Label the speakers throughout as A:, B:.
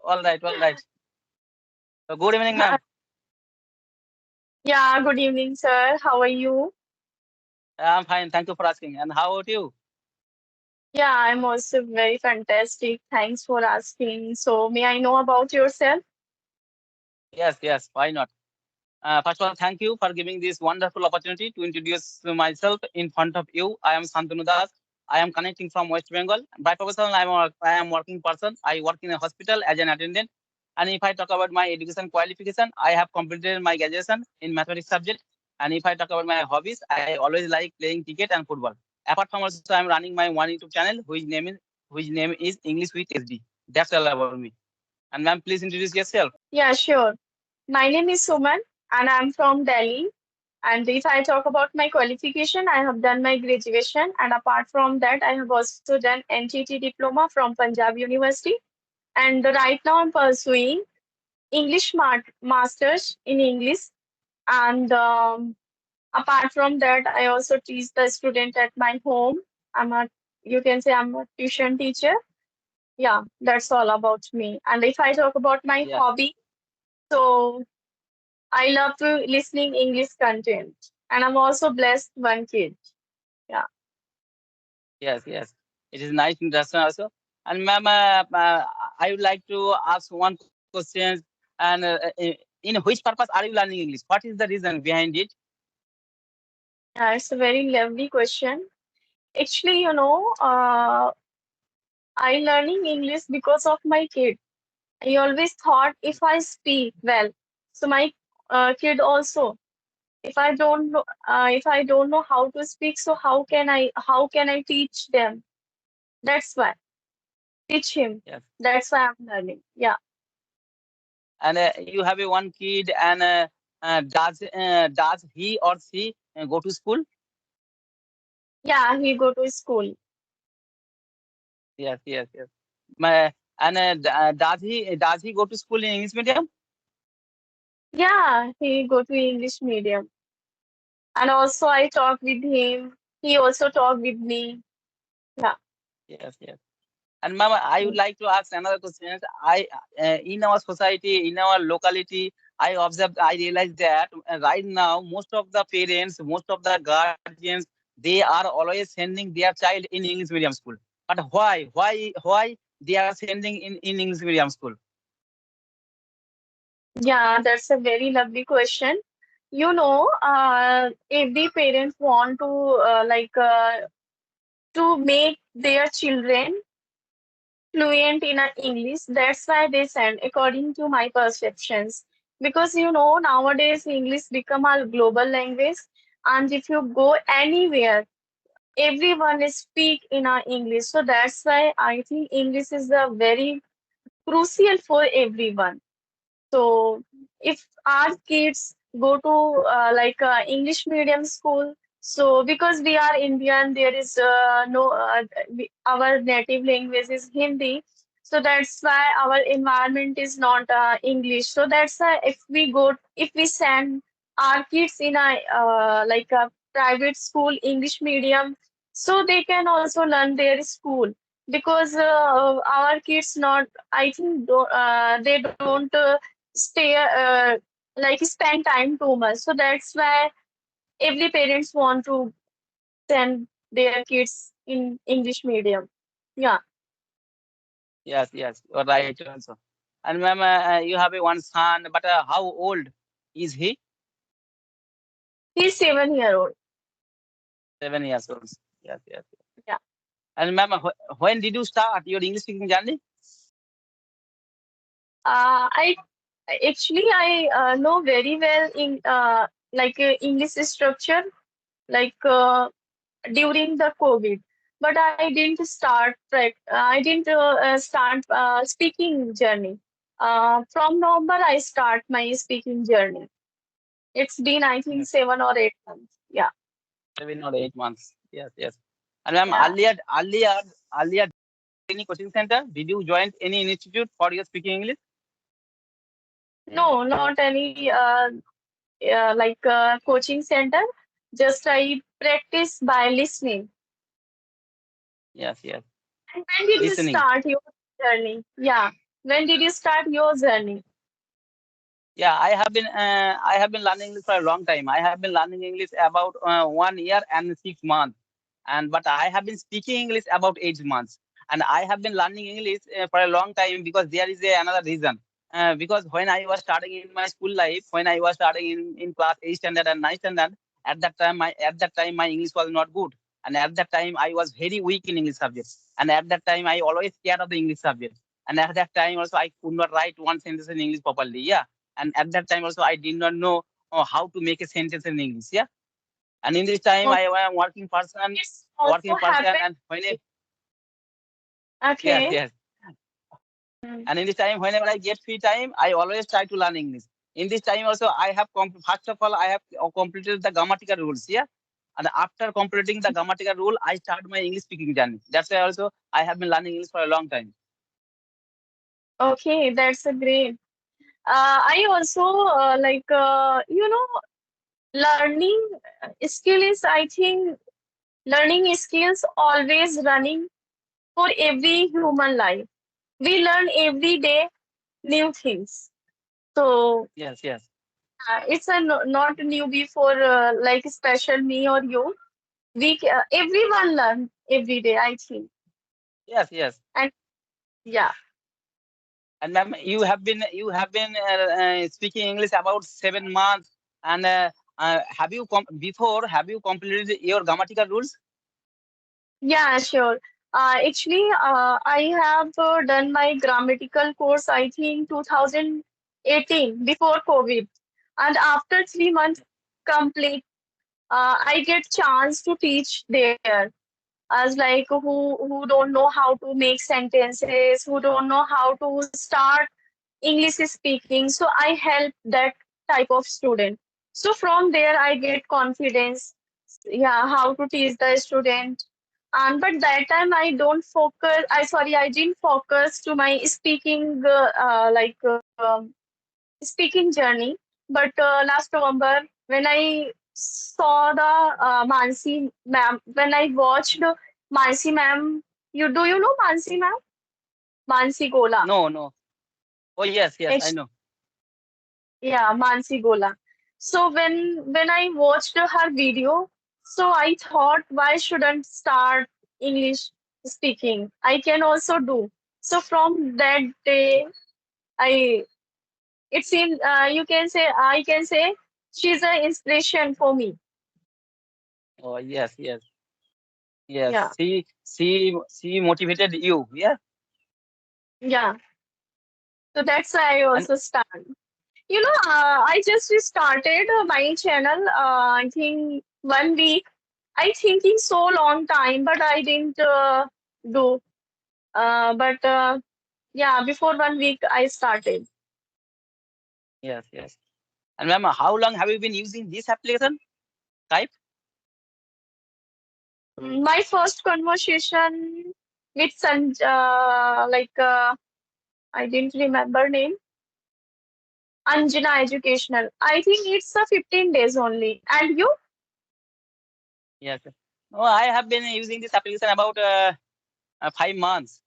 A: All right, all right. So good evening, ma'am.
B: Yeah, good evening, sir. How are you?
A: I'm fine. Thank you for asking. And how about you?
B: Yeah, I'm also very fantastic. Thanks for asking. So, may I know about yourself?
A: Yes, yes. Why not? First of all, thank you for giving this wonderful opportunity to introduce myself in front of you. I am Santanu Das. I am connecting from West Bengal. By profession, I am working person. I work in a hospital as an attendant. And if I talk about my education qualification, I have completed my graduation in mathematics subject. And if I talk about my hobbies, I always like playing cricket and football. Apart from also, I'm running my one YouTube channel, which name is English with SD. That's all about me. And ma'am, please introduce yourself.
B: Yeah, sure. My name is Suman and I'm from Delhi. And if I talk about my qualification, I have done my graduation. And apart from that, I have also done NTT diploma from Punjab University. And right now, I'm pursuing Masters in English. And apart from that, I also teach the student at my home. You can say I'm a tuition teacher. Yeah, that's all about me. And if I talk about my
A: Yeah.
B: hobby, so I love to listening English content. And I'm also blessed one kid. Yeah.
A: Yes, yes. It is nice introduction also. And ma'am, I would like to ask one question. And in which purpose are you learning English? What is the reason behind it?
B: It's a very lovely question. Actually, I learning English because of my kid. I always thought if I speak well, so my kid also. If I don't know how to speak, so how can I teach them? That's why teach him.
A: Yes.
B: That's why I'm learning. Yeah.
A: And you have a one kid, and does he or she go to school?
B: Yeah, he go to school.
A: Yes, yes, yes. And does he go to school in English medium?
B: Yeah, he go to English medium. And also I talk with him. He also talk with me. Yeah.
A: Yes, yes. And ma'am, I would like to ask another question. In our society, in our locality, I observed, I realized that right now, most of the parents, most of the guardians, they are always sending their child in English medium school. But why? Why they are sending in English medium school?
B: Yeah, that's a very lovely question. Every parent want to make their children fluent in English. That's why they send, according to my perceptions. Because nowadays English become a global language, and if you go anywhere, everyone is speak in English. So that's why I think English is a very crucial for everyone. So if our kids go to English medium school, so because we are Indian, there is no our native language is Hindi. So that's why our environment is not English. So that's why if we send our kids in a private school English medium, so they can also learn their school because our kids not I think they don't stay spend time too much. So that's why every parents want to send their kids in English medium. Yeah,
A: Yes, yes, you're right also. And ma'am, you have a one son, but how old is he?
B: he's 7 year old.
A: 7 years old. Yes, yes.
B: Yeah,
A: And ma'am, when did you start your English speaking journey?
B: I I know very well in English structure like during the COVID, but I didn't start speaking journey. From November, I start my speaking journey. It's been, I think,
A: Yes.
B: 7 or 8 months. Yeah.
A: 7 or 8 months. Yes, yes. And ma'am,
B: Yeah.
A: earlier, any coaching center? Did you join any institute for your speaking English?
B: No, not any coaching center. Just I practice by listening.
A: Yes, yes.
B: And when did you
A: Listening.
B: start your journey? Yeah. When did you start your journey?
A: Yeah, I have been learning English for a long time. I have been learning English about 1 year and 6 months, and but I have been speaking English about 8 months. And I have been learning English for a long time because there is another reason. Because when I was starting in my school life, when I was starting in class 8 standard and 9 standard, at that time my English was not good, and at that time I was very weak in English subjects, and at that time I always scared of the English subject, and at that time also I could not write one sentence in English properly. Yeah, and at that time also I did not know how to make a sentence in English. Yeah, and in this time I
B: Okay,
A: am
B: it's also
A: working person,
B: happened.
A: and yes,
B: Okay.
A: yes,
B: Mm.
A: and in this time whenever I get free time, I always try to learn English. In this time also I have first of all I have completed the grammatical rules. Yeah, and after completing the grammatical rule, I start my English speaking journey. That's why also I have been learning English for a long time.
B: Okay, that's a great. I also learning skill is, I think, learning skills always running for every human life. We learn every day new things. So
A: Yes, yes,
B: it's a not newbie for like special me or you. Everyone learn every day, I think.
A: yes, yes.
B: And yeah,
A: And ma'am, you have been speaking English about 7 months. And have you completed your grammatical rules?
B: yeah, sure. Actually, I have done my grammatical course, I think 2018 before COVID, and after 3 months complete, I get chance to teach there. As like who don't know how to make sentences, who don't know how to start English speaking. So I help that type of student. So from there I get confidence, yeah, how to teach the student. And but that time I don't focus. I didn't focus to my speaking speaking journey. But last November, when I saw the Mansi ma'am, when I watched Mansi ma'am, you know Mansi ma'am? Mansi Gola.
A: No, no. Oh, yes, yes, I
B: It's,
A: know.
B: yeah, Mansi Gola. So when I watched her video, so I thought, why shouldn't start English speaking? I can also do. So from that day, I it seems you can say I can say she's an inspiration for me.
A: Oh, yes, yes, yes.
B: Yeah,
A: She motivated you. Yeah,
B: yeah. So that's why I
A: and
B: also start. I just started my channel. I think 1 week. I thinking so long time, but I didn't do. But yeah, before 1 week I started.
A: yes, yes. And ma'am, how long have you been using this application? Type?
B: My first conversation with I didn't remember name. Anjana Educational. I think it's a 15 days only. And you?
A: Yes. Oh, I have been using this application about 5 months.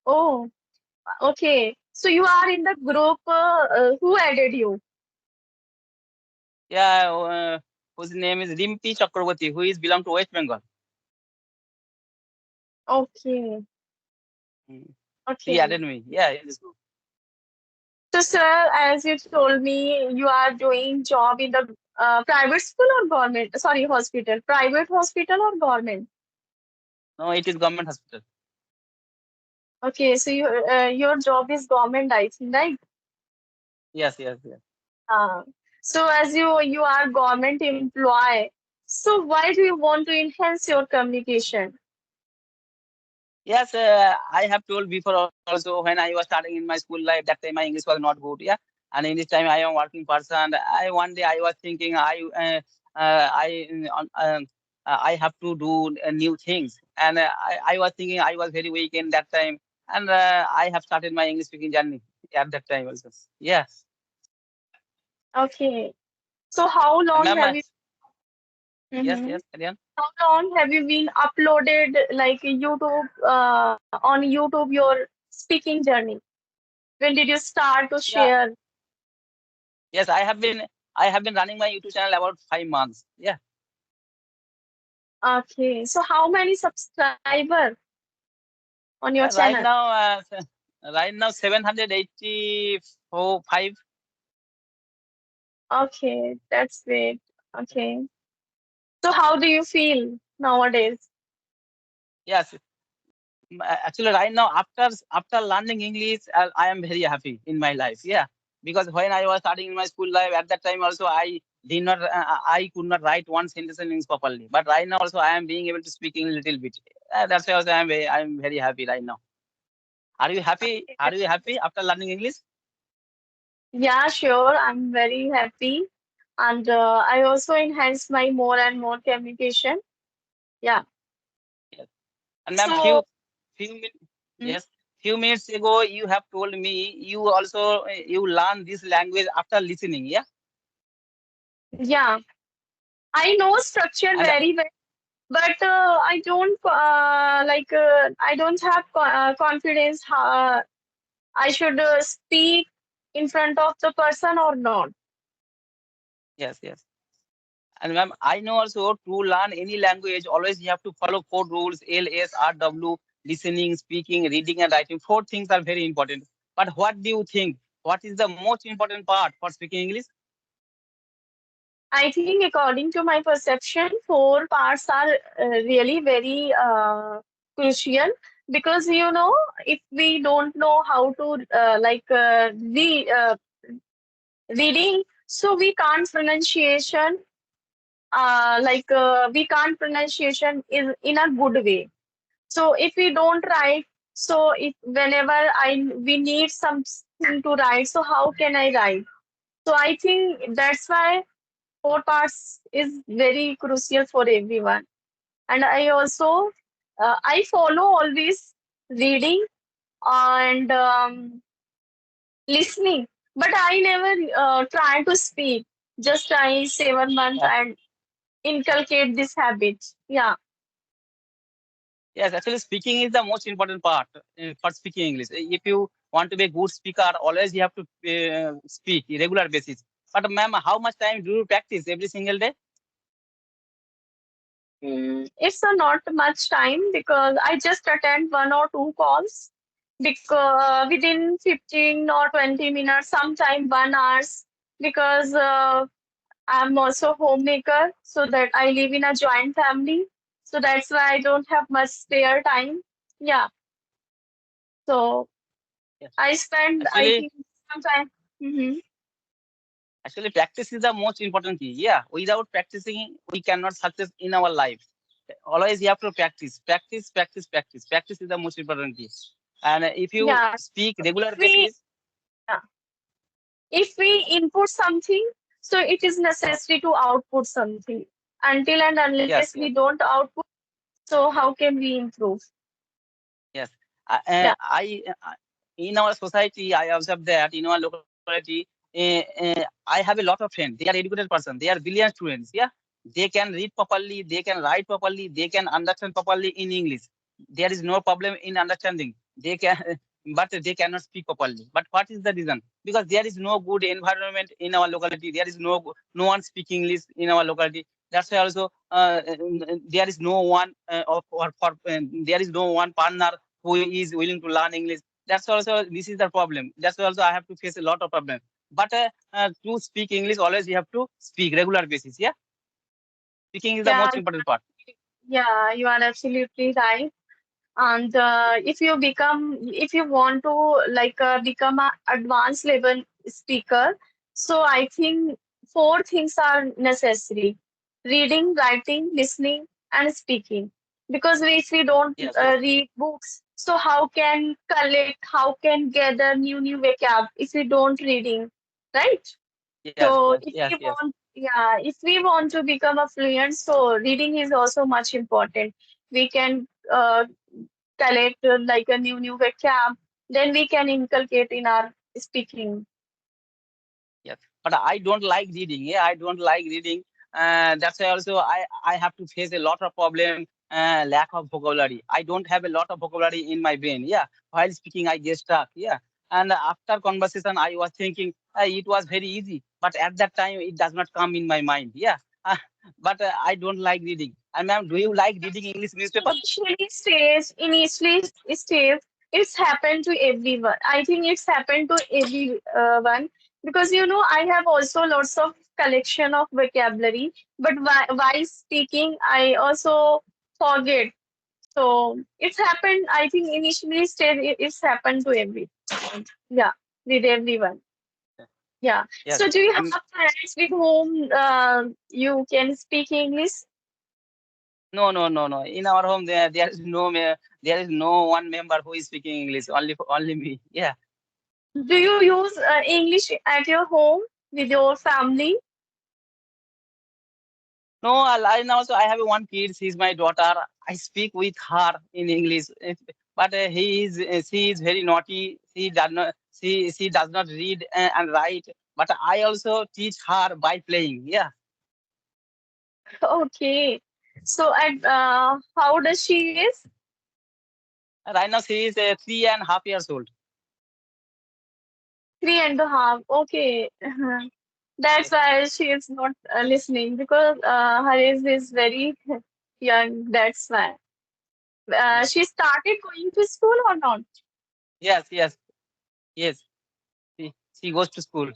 B: Oh, okay. So you are in the group. Who added you?
A: Yeah, whose name is Rimpi Chakraborty, who is belong to West Bengal.
B: Okay,
A: Mm. She
B: okay.
A: added me. Yeah, in this group.
B: So, sir, as you told me, you are doing job in the private school or government? Sorry, hospital. Private hospital or government?
A: No, it is government hospital.
B: Okay, so your job is government, I think, right?
A: Yes, yes, yes.
B: Uh, so as you are government employee, so why do you want to enhance your communication?
A: Yes, I have told before also when I was starting in my school life, that time my English was not good. Yeah, and in this time I am working person. I one day I was thinking I have to do new things, and I was thinking I was very weak in that time, and I have started my English speaking journey at that time also. Yes,
B: Okay. So how
A: and
B: long
A: ma'am,
B: have you
A: yes,
B: mhm.
A: yes, Aryan.
B: How long have you been uploaded like YouTube on YouTube your speaking journey? When did you start to
A: Yeah.
B: share?
A: Yes, I have been running my YouTube channel about 5 months. Yeah.
B: Okay, so how many subscribers on your channel?
A: Right now, right now 784 5.
B: Okay, that's great. Okay. So how do you feel nowadays?
A: Yes. Actually, right now, after learning English, I am very happy in my life. Yeah, because when I was starting in my school life, at that time also I could not write one sentence in English properly. But right now also I am being able to speak English a little bit. That's why also I am very happy right now. Are you happy? Are you happy after learning English?
B: Yeah, sure. I'm very happy. And I also enhance my more and more communication. Yeah.
A: Yes. And ma'am,
B: So, mm,
A: yes, few minutes ago you have told me you also you learn this language after listening. Yeah,
B: yeah, I know structure
A: and
B: very well, but I don't have confidence how I should speak in front of the person or not.
A: yes, yes. And ma'am, I know also to learn any language, always you have to follow 4 rules: LSRW, listening, speaking, reading, and writing. 4 things are very important. But what do you think? What is the most important part for speaking English?
B: I think, according to my perception, four parts are really very crucial because if we don't know how to reading, so we can't pronunciation we can't pronunciation in a good way. So if we don't write, so if whenever I we need something to write, so how can I write? So I think that's why four parts is very crucial for everyone. And I also I follow always reading and listening, but I never try to speak. Just I 7 months
A: Yes,
B: and inculcate this habit. Yeah,
A: yes. Actually, speaking is the most important part for speaking English. If you want to be a good speaker, always you have to speak regular basis. But ma'am, how much time do you practice every single day?
B: it's a not much time because I just attend one or two calls because within 15 or 20 minutes, sometime 1 hours because I'm also homemaker, so that I live in a joint family. So that's why I don't have much spare time. Yeah. So
A: Yes.
B: I spend, I
A: Actually,
B: think, some time. Hmm.
A: Actually, practice is the most important key. Yeah, without practicing, we cannot success in our life. Always you have to practice, practice, practice, practice. Practice is the most important key. And if you
B: Yeah.
A: speak regular
B: We,
A: basis,
B: yeah. If we input something, so it is necessary to output something. Until and unless
A: yes,
B: we
A: yes,
B: don't output, so how can we improve?
A: yes.
B: Yeah.
A: In our society, I observe that in our locality, I have a lot of friends. They are educated person. They are brilliant students. Yeah, they can read properly. They can write properly. They can understand properly in English. There is no problem in understanding. They can, but they cannot speak properly. But what is the reason? Because there is no good environment in our locality. There is no one speaking English in our locality. That's why also there is no one there is no one partner who is willing to learn English. That's also this is the problem. That's also I have to face a lot of problems. But to speak English, always you have to speak regular basis. Yeah, speaking is the
B: Yeah.
A: most important part.
B: Yeah, you are absolutely right. And if you want to become a advanced level speaker, so I think four things are necessary: reading, writing, listening, and speaking. Because if we don't
A: Yes, yes,
B: read books, so how can collect, how can gather new vocab if we don't reading, right?
A: yes,
B: So
A: yes, yes, yes.
B: if we want to become a fluent, so reading is also much important. We can collect like a new vocab, then we can inculcate in our speaking.
A: Yes, but I don't like reading. Yeah, I don't like reading. That's why also I have to face a lot of problem lack of vocabulary. I don't have a lot of vocabulary in my brain. Yeah, while speaking, I get stuck. Yeah, and after conversation, I was thinking it was very easy, but at that time, it does not come in my mind. Yeah, but I don't like reading. And ma'am, do you like reading English newspaper?
B: Initially stage, it's happened to everyone. I think it's happened to everyone because I have also lots of collection of vocabulary, but while speaking, I also forget. So it's happened. I think initially stage it's happened to yeah, with everyone. Yeah.
A: Yes.
B: So do you have friends with whom you can speak English?
A: No, no, no, no. In our home, there is no one member who is speaking English. Only me. Yeah.
B: Do you use English at your home with your family?
A: No, also I have one kid. She's my daughter. I speak with her in English, but she is very naughty. She does not read and write. But I also teach her by playing. Yeah.
B: Okay. So at how does she is?
A: Right now she is 3.5 years old.
B: 3.5. Okay. That's
A: Yes.
B: why she is not listening because her age is very young. That's why.
A: Yes.
B: She started going to school or not?
A: Yes. Yes. Yes. She goes to school.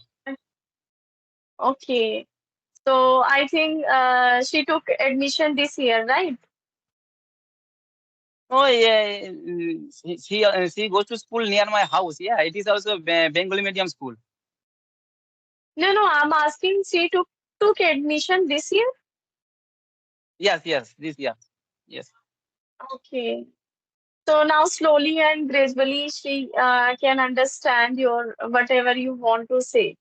B: Okay. So I think she took admission this year, right?
A: Oh yeah. She goes to school near my house. Yeah. It is also Bengali medium school.
B: No, no, I'm asking she took admission this year?
A: Yes. Yes. This year. Yes.
B: Okay. So now slowly and gradually she can understand your whatever you want to say.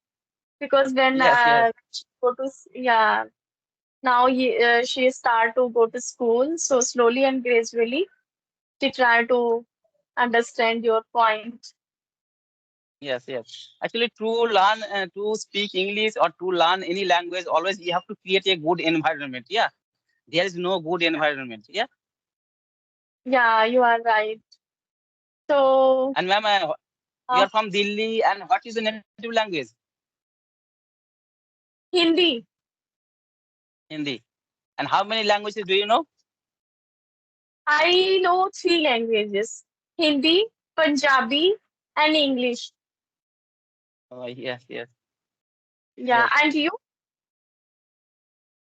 B: Because when
A: Yes. Yes.
B: she yeah, now she start to go to school, so slowly and gradually she try to understand your point.
A: Yes, yes. Actually, to speak English or to learn any language, always you have to create a good environment. Yeah, there is no good environment. Yeah,
B: Yeah, you are right. So
A: and ma'am, you
B: uh,
A: are from Delhi, and what is the native language?
B: Hindi.
A: Hindi. And how many languages do you know?
B: I know three languages: Hindi, Punjabi, and English.
A: Oh, yes, yes,
B: Yeah,
A: yes.
B: and you?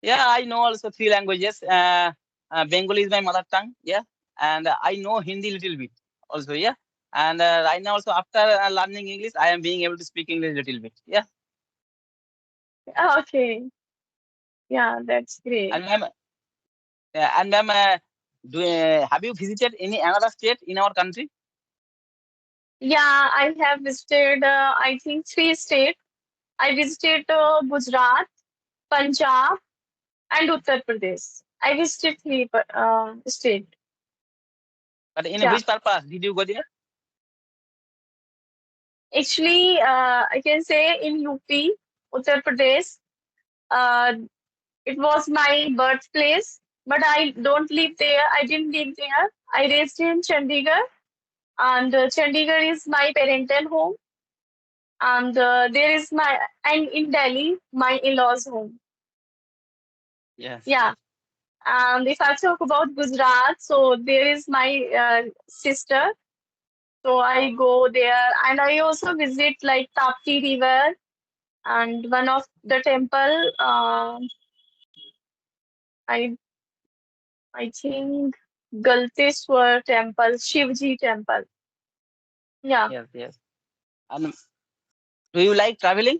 A: Yeah, I know also three languages. Bengali is my mother tongue. Yeah, and I know Hindi little bit also. Yeah, and right now also after learning English, I am being able to speak English little bit. Yeah,
B: Okay. Yeah, that's great.
A: and ma'am, have you visited any another state in our country?
B: Yeah, I have visited, I think, three states. I visited Gujarat, Punjab, and Uttar Pradesh. I visited three states.
A: But in
B: Yeah,
A: which purpose did you go there?
B: actually, I can say in UP, Uttar Pradesh, uh, it was my birthplace, but I don't live there. I didn't live there. I raised in Chandigarh, and Chandigarh is my parental home, and and in Delhi, my in-laws' home.
A: Yes,
B: Yeah.
A: yes,
B: And if I talk about Gujarat, so there is my sister. So I go there and I also visit like Tapti River and one of the temple. I I think Galteshwar temple, Shivji temple. Yeah.
A: yes, yes. And do you like traveling?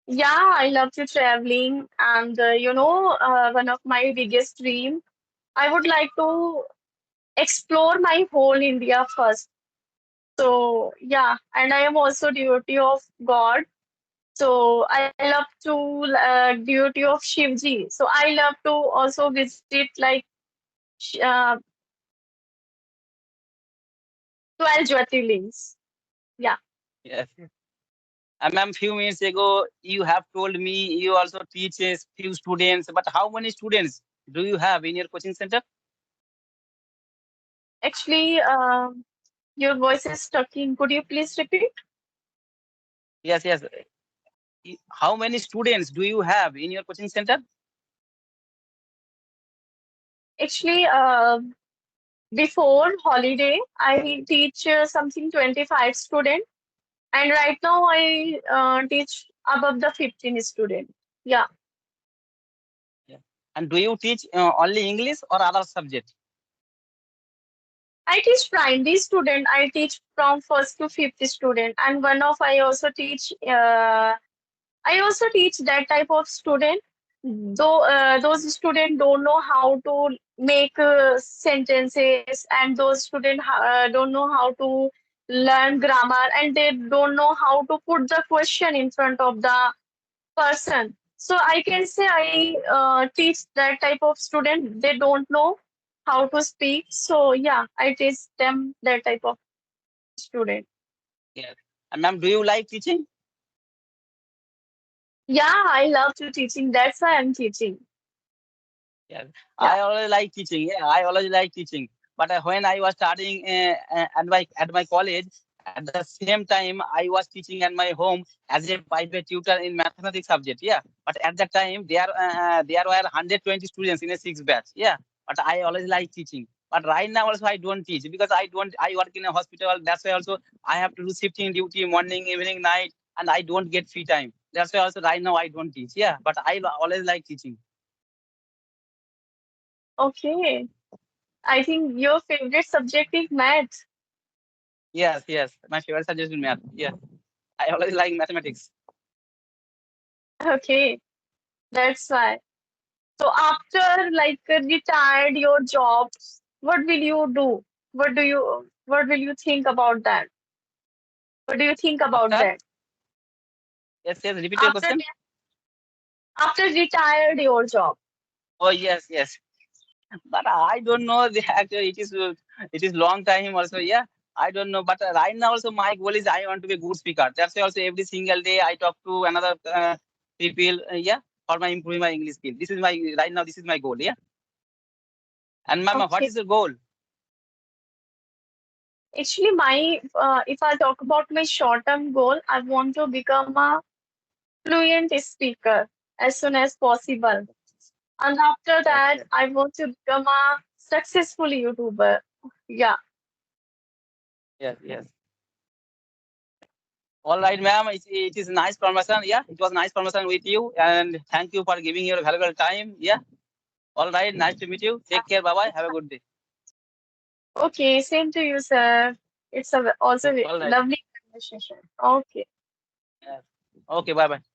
B: Yeah, I love to traveling and one of my biggest dream, I would like to explore my whole India first. So yeah, and I am also devotee of God. So I love to devotee of Shivji. So I love to also visit like sh- uh, 12 Jyotirlings. Yeah.
A: Yes, yes. And ma'am, few minutes ago you have told me you also teach a few students. But how many students? do you have in your coaching center?
B: Actually, your voice is stucking. Could you please repeat?
A: Yes, yes. How many students do you have in your coaching center?
B: Actually, before holiday, I teach something 25 student, and right now I teach above the 15 student. Yeah,
A: Yeah. And do you teach only English or other subject?
B: I teach primary student. I teach from first to fifth student, and one of I also teach. I also teach that type of student. Though those students don't know how to make sentences, and those students don't know how to learn grammar, and they don't know how to put the question in front of the person. So I can say I teach that type of student. They don't know how to speak. So yeah, I teach them that type of student.
A: Yes. And ma'am, do you like teaching?
B: Yeah, I love to teaching. That's why I'm teaching.
A: Yes.
B: Yeah.
A: I always like teaching. Yeah, I always like teaching. But when I was studying at my college, at the same time I was teaching at my home as a private tutor in mathematics subject. Yeah. But at that time there were 120 students in a six batch. Yeah. But I always like teaching. But right now also I don't teach because I work in a hospital. That's why also I have to do shifting duty morning, evening, night, and I don't get free time. That's why also right now I don't teach. Yeah. But I always like teaching.
B: Okay. I think your favorite subject is math.
A: Yes, yes. My favorite subject is math. Yeah. I always like mathematics.
B: Okay. That's why. So after like retired your jobs, what will you do? What will you think about that? What do you think about
A: After,
B: that?
A: yes, yes. Repeat your
B: After
A: question.
B: after retired your job.
A: Oh, yes, yes. But I don't know. Actually, it is long time also. Yeah. I don't know. But right now also my goal is I want to be a good speaker. That's why also every single day I talk to another people. Yeah. For my improving my English skill. This is my right now. This is my goal. Yeah. And mama, what
B: Okay.
A: is your goal?
B: Actually, my if I talk about my short-term goal, I want to become a fluent speaker as soon as possible. And after
A: Yes,
B: that,
A: yes,
B: I want to become a successful YouTuber. Yeah.
A: yes, yes. All right, ma'am. It is nice conversation. Yeah, it was nice conversation with you, and thank you for giving your valuable time. Yeah. All right. Nice to meet you. Take care. Bye bye. Have a good day.
B: Okay, same to you, sir. It's also a
A: All right.
B: lovely conversation. Okay.
A: Yeah. Okay. Bye bye.